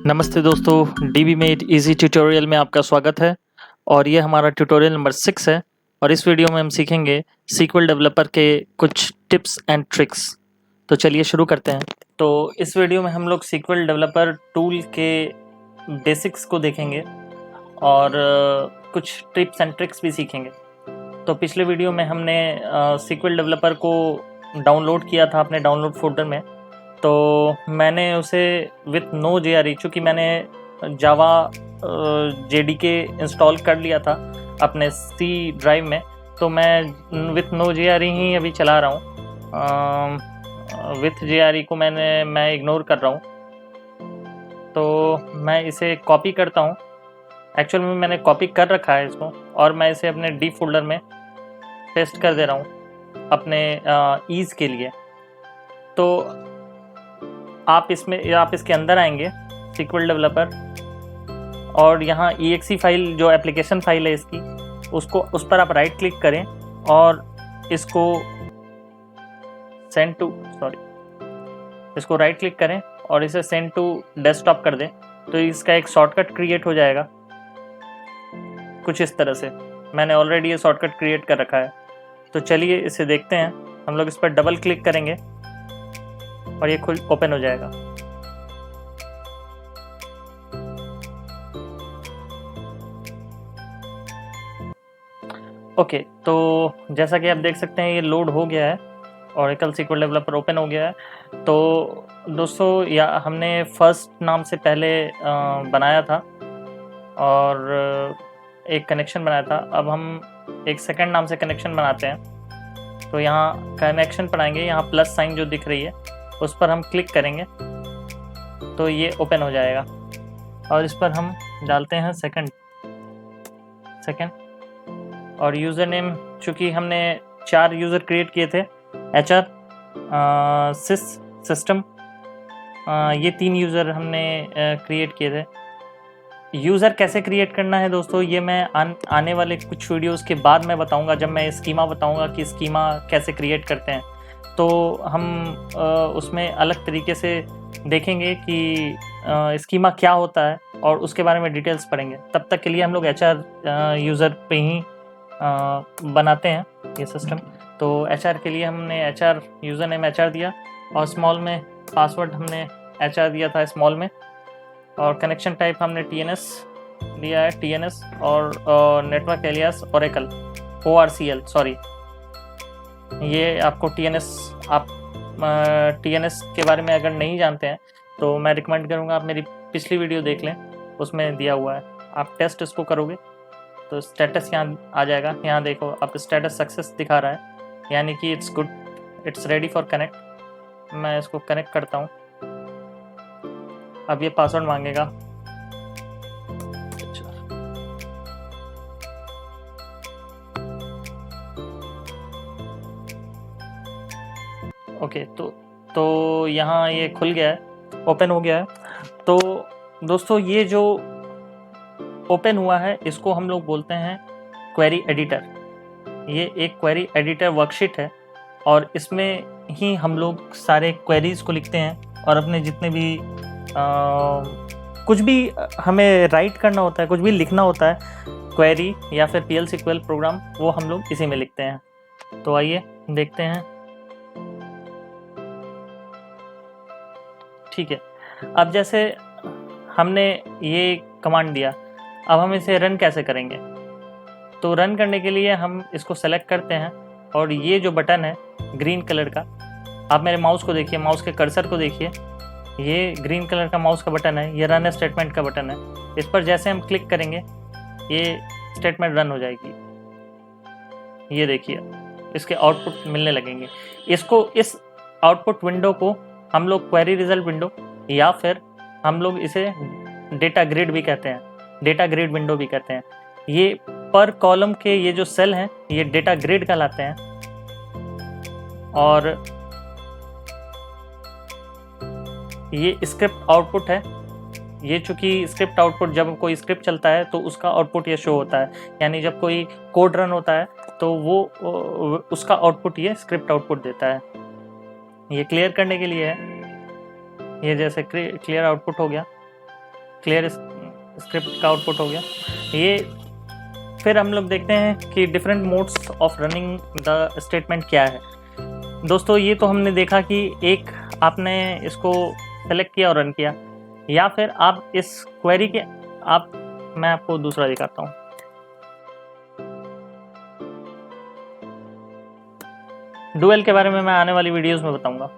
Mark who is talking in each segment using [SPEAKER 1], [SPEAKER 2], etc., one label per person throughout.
[SPEAKER 1] नमस्ते दोस्तों, dB met easy tutorial में आपका स्वागत है। और ये हमारा ट्यूटोरियल नंबर 6 है। और इस वीडियो में हम सीखेंगे सीक्वल डेवलपर के कुछ टिप्स एंड ट्रिक्स। तो चलिए शुरू करते हैं। तो इस वीडियो में हम लोग सीक्वल डेवलपर टूल के बेसिक्स को देखेंगे और कुछ टिप्स एंड ट्रिक्स भी सीखेंगे। तो पिछले वीडियो में हमने सीक्वल डेवलपर को डाउनलोड किया था अपने डाउनलोड फोल्डर में। तो मैंने उसे विथ नो JRE, चूँकि मैंने जावा JDK इंस्टॉल कर लिया था अपने C ड्राइव में, तो मैं विथ नो JRE ही अभी चला रहा हूँ। विथ JRE को मैं इग्नोर कर रहा हूँ। तो मैं इसे कॉपी करता हूँ। एक्चुअल में मैंने कॉपी कर रखा है इसको, और मैं इसे अपने डी फोल्डर में पेस्ट कर दे रहा हूँ अपने ईज़ के लिए। तो आप इसके अंदर आएंगे सीक्वल डेवलपर, और यहाँ exe फाइल जो एप्लीकेशन फाइल है इसकी, उस पर आप राइट क्लिक करें और इसको इसको राइट क्लिक करें और इसे सेंड टू डेस्कटॉप कर दें। तो इसका एक शॉर्टकट क्रिएट हो जाएगा कुछ इस तरह से। मैंने ऑलरेडी ये शॉर्टकट क्रिएट कर रखा है। तो चलिए इसे देखते हैं। हम लोग इस पर डबल क्लिक करेंगे और ये खुद ओपन हो जाएगा। ओके, तो जैसा कि आप देख सकते हैं ये लोड हो गया है, ओरेकल सीक्वल डेवलपर ओपन हो गया है। तो दोस्तों, हमने फर्स्ट नाम से पहले बनाया था और एक कनेक्शन बनाया था। अब हम एक सेकंड नाम से कनेक्शन बनाते हैं। तो यहाँ कनेक्शन पर आएंगे, यहाँ प्लस साइन जो दिख रही है उस पर हम क्लिक करेंगे तो ये ओपन हो जाएगा। और इस पर हम डालते हैं सेकंड, और यूज़र नेम, चूँकि हमने 4 यूज़र क्रिएट किए थे, HR, सिस्टम, ये 3 यूज़र हमने क्रिएट किए थे। यूज़र कैसे क्रिएट करना है दोस्तों, ये मैं आने वाले कुछ वीडियोस के बाद मैं बताऊंगा, जब मैं स्कीमा बताऊंगा कि स्कीमा कैसे क्रिएट करते हैं। तो हम उसमें अलग तरीके से देखेंगे कि स्कीमा क्या होता है और उसके बारे में डिटेल्स पढ़ेंगे। तब तक के लिए हम लोग HR यूज़र पे ही बनाते हैं ये सिस्टम। तो HR के लिए हमने HR यूज़र नेम HR दिया, और स्मॉल में पासवर्ड हमने HR दिया था स्मॉल में, और कनेक्शन टाइप हमने TNS दिया है, TNS, और network alias Oracle, ORCL, sorry. ये आपको आप TNS के बारे में अगर नहीं जानते हैं तो मैं रिकमेंड करूँगा आप मेरी पिछली वीडियो देख लें, उसमें दिया हुआ है। आप टेस्ट इसको करोगे तो स्टेटस यहाँ आ जाएगा। यहाँ देखो, आप स्टेटस सक्सेस दिखा रहा है, यानी कि it's good, it's ready for connect. मैं इसको कनेक्ट करता हूँ। अब ये पासवर्ड मांगेगा। ओके, तो यहाँ ये खुल गया है, ओपन हो गया है। तो दोस्तों, ये जो ओपन हुआ है इसको हम लोग बोलते हैं क्वेरी एडिटर। ये एक क्वेरी एडिटर वर्कशीट है, और इसमें ही हम लोग सारे क्वेरीज को लिखते हैं, और अपने जितने भी कुछ भी हमें राइट करना होता है, कुछ भी लिखना होता है, क्वेरी या फिर PL SQL प्रोग्राम, वो हम लोग इसी में लिखते हैं। तो आइए देखते हैं। ठीक है, अब जैसे हमने ये कमांड दिया, अब हम इसे रन कैसे करेंगे। तो रन करने के लिए हम इसको सेलेक्ट करते हैं, और ये जो बटन है ग्रीन कलर का, आप मेरे माउस को देखिए, माउस के कर्सर को देखिए, ये ग्रीन कलर का माउस का बटन है, ये रन स्टेटमेंट का बटन है। इस पर जैसे हम क्लिक करेंगे ये स्टेटमेंट रन हो जाएगी। ये देखिए, इसके आउटपुट मिलने लगेंगे। इस आउटपुट विंडो को हम लोग क्वेरी रिजल्ट विंडो, या फिर हम लोग इसे डेटा ग्रिड भी कहते हैं, डेटा ग्रिड विंडो भी कहते हैं। ये पर कॉलम के ये जो सेल हैं ये डेटा ग्रिड कहलाते हैं। और ये स्क्रिप्ट आउटपुट है। ये चूंकि स्क्रिप्ट आउटपुट, जब कोई स्क्रिप्ट चलता है तो उसका आउटपुट ये शो होता है, यानी जब कोई कोड रन होता है तो वो उसका आउटपुट ये स्क्रिप्ट आउटपुट देता है। ये क्लियर करने के लिए है। ये जैसे क्लियर आउटपुट हो गया, क्लियर स्क्रिप्ट का आउटपुट हो गया। ये फिर हम लोग देखते हैं कि different modes of running the statement क्या है। दोस्तों ये तो हमने देखा कि एक आपने इसको सेलेक्ट किया और रन किया, या फिर आप इस क्वेरी के मैं आपको दूसरा दिखाता हूँ। डुअल के बारे में मैं आने वाली वीडियोस में बताऊंगा।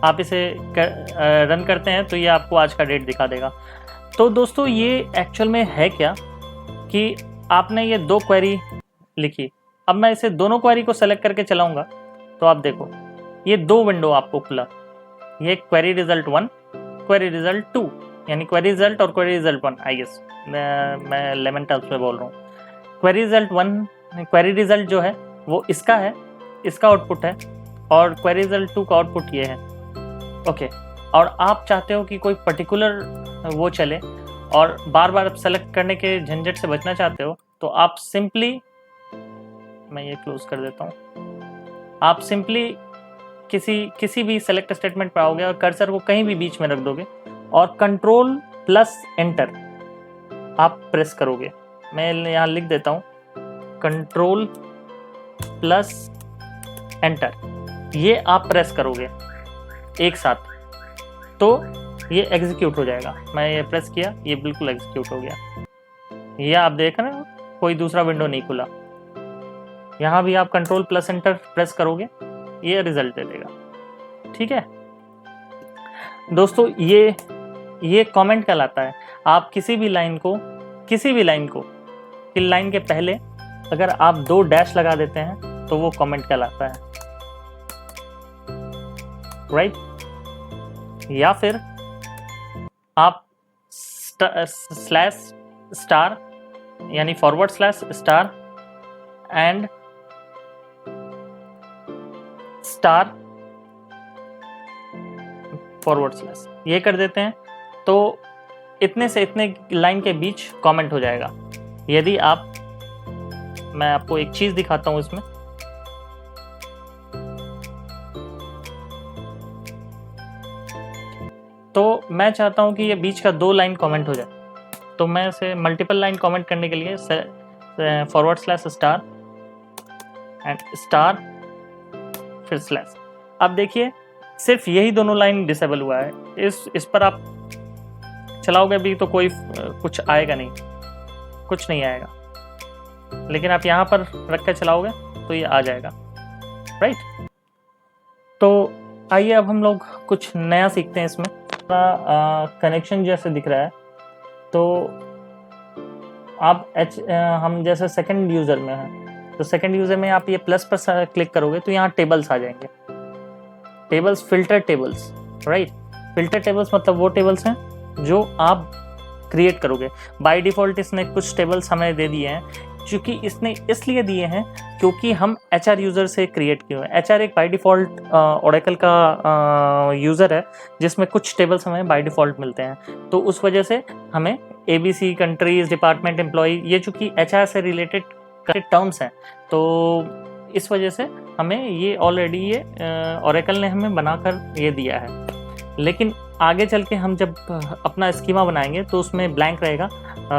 [SPEAKER 1] आप इसे रन करते हैं तो ये आपको आज का डेट दिखा देगा। तो दोस्तों ये एक्चुअल में है क्या कि आपने ये 2 क्वेरी लिखी, अब मैं इसे दोनों क्वेरी को सेलेक्ट करके चलाऊंगा तो आप देखो ये 2 विंडो आपको खुला, ये क्वेरी रिजल्ट 1, क्वेरी रिजल्ट 2, यानी क्वेरी रिजल्ट और क्वेरी रिजल्ट 1। आई गेस मैं लेमन टर्म्स में बोल रहा हूँ। क्वेरी रिजल्ट 1, क्वेरी रिजल्ट जो है वो इसका है, इसका आउटपुट है, और क्वेरी रिजल्ट 2 का आउटपुट ये है। ओके, और आप चाहते हो कि कोई पर्टिकुलर वो चले और बार बार सेलेक्ट करने के झंझट से बचना चाहते हो, तो आप सिंपली, मैं ये क्लोज कर देता हूँ, आप सिंपली किसी भी सेलेक्ट स्टेटमेंट पर आओगे और कर्सर को कहीं भी बीच में रख दोगे और कंट्रोल प्लस एंटर आप प्रेस करोगे। मैं यहाँ लिख देता हूँ कंट्रोल प्लस एंटर, ये आप प्रेस करोगे एक साथ तो ये एग्जीक्यूट हो जाएगा। मैं ये प्रेस किया, ये बिल्कुल एग्जीक्यूट हो गया। ये आप देख रहे हो कोई दूसरा विंडो नहीं खुला। यहाँ भी आप कंट्रोल प्लस एंटर प्रेस करोगे, ये रिजल्ट दे देगा। ठीक है दोस्तों, ये कमेंट कहलाता है। आप किसी भी लाइन को किल लाइन के पहले अगर आप 2 डैश लगा देते हैं तो वो कमेंट कहलाता है, राइट। या फिर आप स्लैश स्टार यानी forward slash star and star forward slash ये कर देते हैं तो इतने से इतने लाइन के बीच कमेंट हो जाएगा। यदि मैं आपको एक चीज दिखाता हूं इसमें, तो मैं चाहता हूं कि ये बीच का 2 लाइन कमेंट हो जाए, तो मैं इसे मल्टीपल लाइन कमेंट करने के लिए forward slash star and star फिर स्लैश। अब देखिए सिर्फ यही दोनों लाइन डिसेबल हुआ है। इस पर आप चलाओगे भी तो कोई कुछ आएगा नहीं, कुछ नहीं आएगा, लेकिन आप यहाँ पर रख कर चलाओगे तो ये आ जाएगा, राइट। तो आइए अब हम लोग कुछ नया सीखते हैं। इसमें कनेक्शन जैसे दिख रहा है, तो आप हम जैसे सेकंड यूजर में हैं, तो सेकंड यूजर में आप ये प्लस पर क्लिक करोगे तो यहाँ टेबल्स आ जाएंगे। Tables, filter tables, right. Filter tables मतलब वो टेबल्स हैं जो आप क्रिएट करोगे। बाय डिफॉल्ट इसने कुछ टेबल्स हमें दे दिए हैं, क्योंकि इसने इसलिए दिए हैं क्योंकि हम HR यूज़र से क्रिएट किए हुए हैं। HR एक बाय डिफ़ॉल्ट ओरेकल का यूज़र है जिसमें कुछ टेबल्स हमें बाय डिफ़ॉल्ट मिलते हैं, तो उस वजह से हमें ABC, कंट्रीज, डिपार्टमेंट, एम्प्लॉय, ये चूँकि HR से रिलेटेड टर्म्स हैं, तो इस वजह से हमें ये ऑलरेडी ये ओरेकल ने हमें बनाकर ये दिया है। लेकिन आगे चल के हम जब अपना स्कीमा बनाएंगे तो उसमें ब्लैंक रहेगा,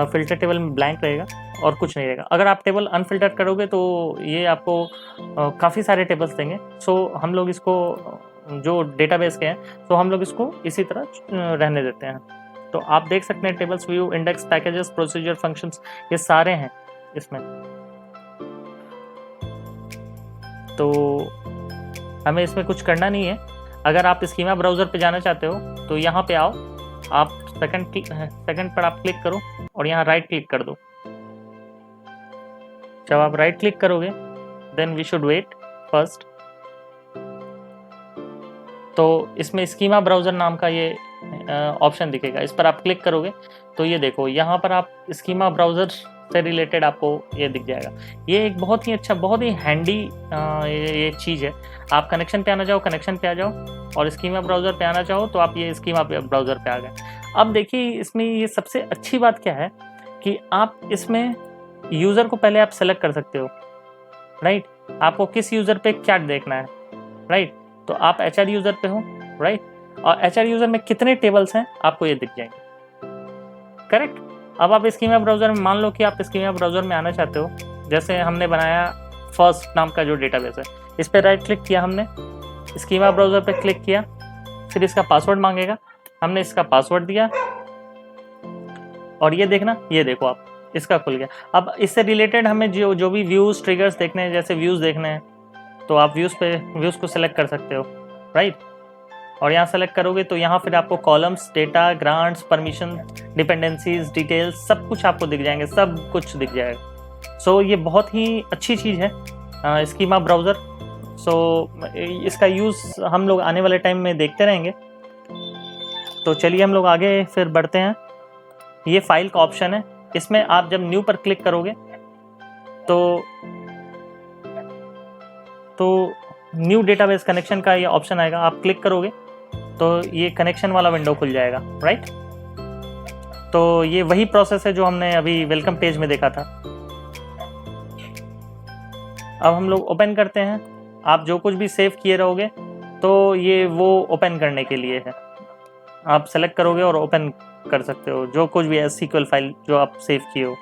[SPEAKER 1] फिल्टर टेबल में ब्लैंक रहेगा और कुछ नहीं रहेगा। अगर आप टेबल अनफिल्टर करोगे तो ये आपको काफ़ी सारे टेबल्स देंगे। सो हम लोग इसको जो डेटाबेस के हैं तो हम लोग इसको इसी तरह रहने देते हैं। तो आप देख सकते हैं tables, view, index, packages, procedure, functions, ये सारे हैं इसमें। तो हमें इसमें कुछ करना नहीं है। अगर आप स्कीमा ब्राउज़र पे जाना चाहते हो तो यहाँ पे आओ, आप सेकंड पर आप क्लिक करो और यहाँ राइट क्लिक कर दो। जब आप राइट क्लिक करोगे then we should wait first, तो इसमें स्कीमा ब्राउज़र नाम का ये ऑप्शन दिखेगा। इस पर आप क्लिक करोगे तो ये देखो यहाँ पर आप स्कीमा ब्राउज़र से रिलेटेड आपको ये दिख जाएगा। ये एक बहुत ही अच्छा, बहुत ही हैंडी ये चीज़ है। आप कनेक्शन पे आना चाहो कनेक्शन पे आ जाओ, और स्कीमा ब्राउज़र पे आना चाहो तो आप ये स्कीमा ब्राउज़र पे आ गए। अब देखिए इसमें ये सबसे अच्छी बात क्या है कि आप इसमें यूज़र को पहले आप सेलेक्ट कर सकते हो, राइट। आपको किस यूज़र पे क्या देखना है, राइट। तो आप HR यूज़र पे हो, राइट, और HR यूज़र में कितने टेबल्स हैं आपको ये दिख जाएंगे, करेक्ट। अब आप स्कीमा ब्राउज़र में, मान लो कि आप स्कीमा ब्राउज़र में आना चाहते हो, जैसे हमने बनाया फर्स्ट नाम का जो डेटाबेस है, इस पर राइट क्लिक किया हमने, स्कीमा ब्राउज़र पे क्लिक किया, फिर इसका पासवर्ड मांगेगा, हमने इसका पासवर्ड दिया और ये देखना, ये देखो आप, इसका खुल गया। अब इससे रिलेटेड हमें जो भी व्यूज़ ट्रिगर्स देखने हैं, जैसे व्यूज़ देखने हैं, तो आप व्यूज़ को सिलेक्ट कर सकते हो, राइट, और यहाँ सेलेक्ट करोगे तो यहाँ फिर आपको columns, data, grants, permission, dependencies, details सब कुछ आपको दिख जाएंगे, सब कुछ दिख जाएगा। सो ये बहुत ही अच्छी चीज़ है स्कीमा ब्राउज़र। सो इसका यूज़ हम लोग आने वाले टाइम में देखते रहेंगे। तो चलिए हम लोग आगे फिर बढ़ते हैं। ये फाइल का ऑप्शन है, इसमें आप जब न्यू पर क्लिक करोगे तो न्यू डेटाबेस कनेक्शन का ये ऑप्शन आएगा, आप क्लिक करोगे तो ये कनेक्शन वाला विंडो खुल जाएगा, राइट। तो ये वही प्रोसेस है जो हमने अभी वेलकम पेज में देखा था। अब हम लोग ओपन करते हैं। आप जो कुछ भी सेव किए रहोगे तो ये वो ओपन करने के लिए है, आप सेलेक्ट करोगे और ओपन कर सकते हो जो कुछ भी SQL फाइल जो आप सेव किए हो।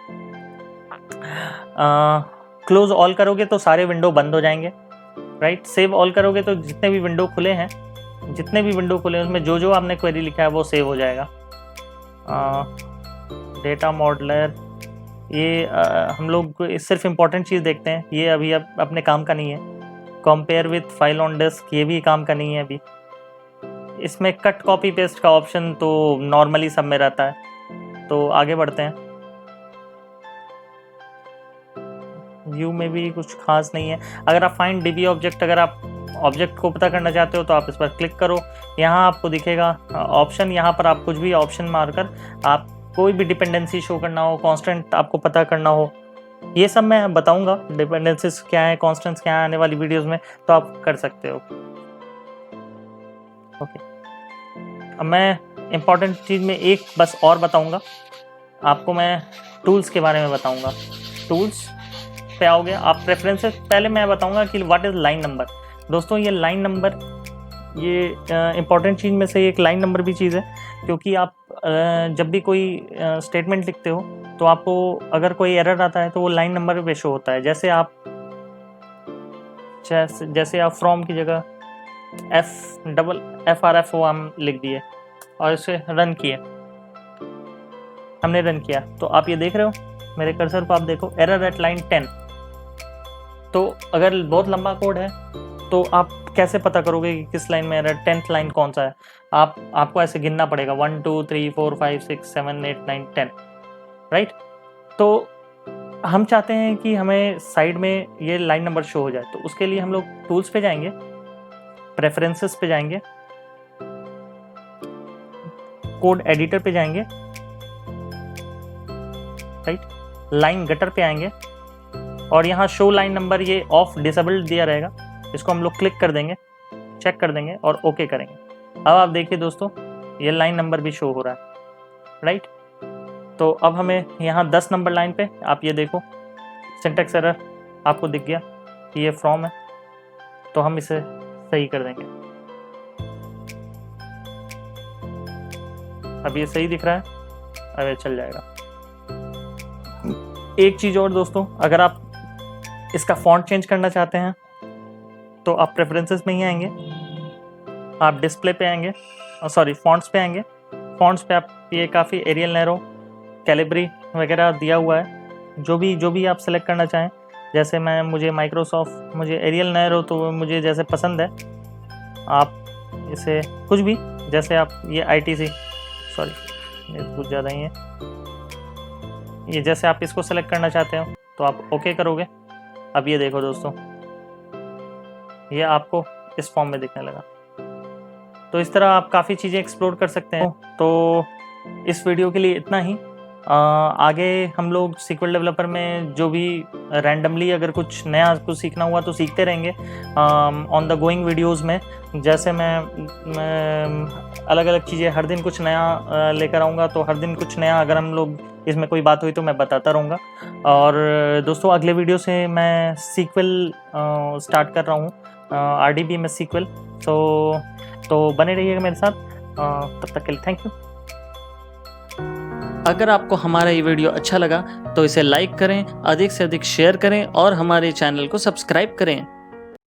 [SPEAKER 1] क्लोज ऑल करोगे तो सारे विंडो बंद हो जाएंगे, राइट। सेव ऑल करोगे तो जितने भी विंडो खुले हैं उसमें जो आपने क्वेरी लिखा है वो सेव हो जाएगा। डेटा मॉडलर, ये हम लोग सिर्फ इम्पोर्टेंट चीज़ देखते हैं, ये अभी अब अपने काम का नहीं है। Compare with file on disk, ये भी काम का नहीं है अभी। इसमें कट कॉपी पेस्ट का ऑप्शन तो नॉर्मली सब में रहता है। तो आगे बढ़ते हैं। व्यू में भी कुछ खास नहीं है। अगर आप फाइंड DB ऑब्जेक्ट, अगर आप ऑब्जेक्ट को पता करना चाहते हो तो आप इस पर क्लिक करो, यहाँ आपको दिखेगा ऑप्शन, यहाँ पर आप कुछ भी ऑप्शन मारकर आप कोई भी डिपेंडेंसी शो करना हो, कांस्टेंट आपको पता करना हो, ये सब मैं बताऊंगा डिपेंडेंसीज क्या है, कांस्टेंट्स क्या है आने वाली वीडियोस में, तो आप कर सकते हो। ओके, अब मैं इम्पॉर्टेंट चीज़ में एक बस और बताऊंगा आपको, मैं टूल्स के बारे में बताऊंगा। टूल्स पे आओगे आप, प्रेफरेंसेस, पहले मैं बताऊंगा कि व्हाट इज़ लाइन नंबर। दोस्तों ये लाइन नंबर, ये इम्पॉर्टेंट चीज़ में से एक लाइन नंबर भी चीज़ है, क्योंकि आप जब भी कोई स्टेटमेंट लिखते हो तो आपको अगर कोई एरर आता है तो वो लाइन नंबर पे शो होता है। जैसे आप फ्रॉम की जगह FRF हम लिख दिए और इसे रन किए, हमने रन किया तो आप ये देख रहे हो मेरे कर्सर को, आप देखो एरर एट लाइन 10। तो अगर बहुत लंबा कोड है तो आप कैसे पता करोगे कि किस लाइन में एरर, 10th लाइन कौन सा है? आपको ऐसे गिनना पड़ेगा 1 2 3 4 5 6 7 8 9 10, राइट। तो हम चाहते हैं कि हमें साइड में ये लाइन नंबर शो हो जाए, तो उसके लिए हम लोग टूल्स पे जाएंगे, प्रेफरेंसेस पे जाएंगे, कोड एडिटर पे जाएंगे, राइट, लाइन गटर पे आएंगे और यहाँ शो लाइन नंबर, ये ऑफ डिसेबल्ड दिया रहेगा, इसको हम लोग क्लिक कर देंगे, चेक कर देंगे और ओके करेंगे। अब आप देखिए दोस्तों ये लाइन नंबर भी शो हो रहा है, राइट। तो अब हमें यहाँ 10 नंबर लाइन पे आप ये देखो सिंटैक्स एरर आपको दिख गया कि ये फ्रॉम है, तो हम इसे सही कर देंगे। अब ये सही दिख रहा है, अब ये चल जाएगा। एक चीज़ और दोस्तों, अगर आप इसका फॉन्ट चेंज करना चाहते हैं तो आप प्रेफरेंसेस में ही आएंगे, आप डिस्प्ले पे आएंगे, सॉरी फॉन्ट्स पे आएंगे। फॉन्ट्स पे आप ये काफ़ी एरियल नैरो, कैलिब्री वगैरह दिया हुआ है, जो भी आप सेलेक्ट करना चाहें। जैसे मुझे माइक्रोसॉफ्ट, मुझे एरियल नैरो तो मुझे जैसे पसंद है, आप इसे कुछ भी, जैसे आप ये ITC, सॉरी ये कुछ ज़्यादा ही है, ये जैसे आप इसको सेलेक्ट करना चाहते हो तो आप ओके करोगे। अब ये देखो दोस्तों ये आपको इस फॉर्म में दिखने लगा। तो इस तरह आप काफ़ी चीज़ें एक्सप्लोर कर सकते हैं। तो इस वीडियो के लिए इतना ही। आगे हम लोग SQL डेवलपर में जो भी रैंडमली अगर कुछ नया कुछ सीखना हुआ तो सीखते रहेंगे ऑन द गोइंग वीडियोस में। जैसे मैं अलग अलग चीज़ें हर दिन कुछ नया लेकर आऊँगा, तो हर दिन कुछ नया, अगर हम लोग इसमें कोई बात हुई तो मैं बताता रहूँगा। और दोस्तों अगले वीडियो से मैं SQL स्टार्ट कर रहा हूँ, RDBMS SQL। तो बने रहिएगा मेरे साथ। तब तक के लिए थैंक यू। अगर आपको हमारा ये वीडियो अच्छा लगा तो इसे लाइक करें, अधिक से अधिक शेयर करें और हमारे चैनल को सब्सक्राइब करें।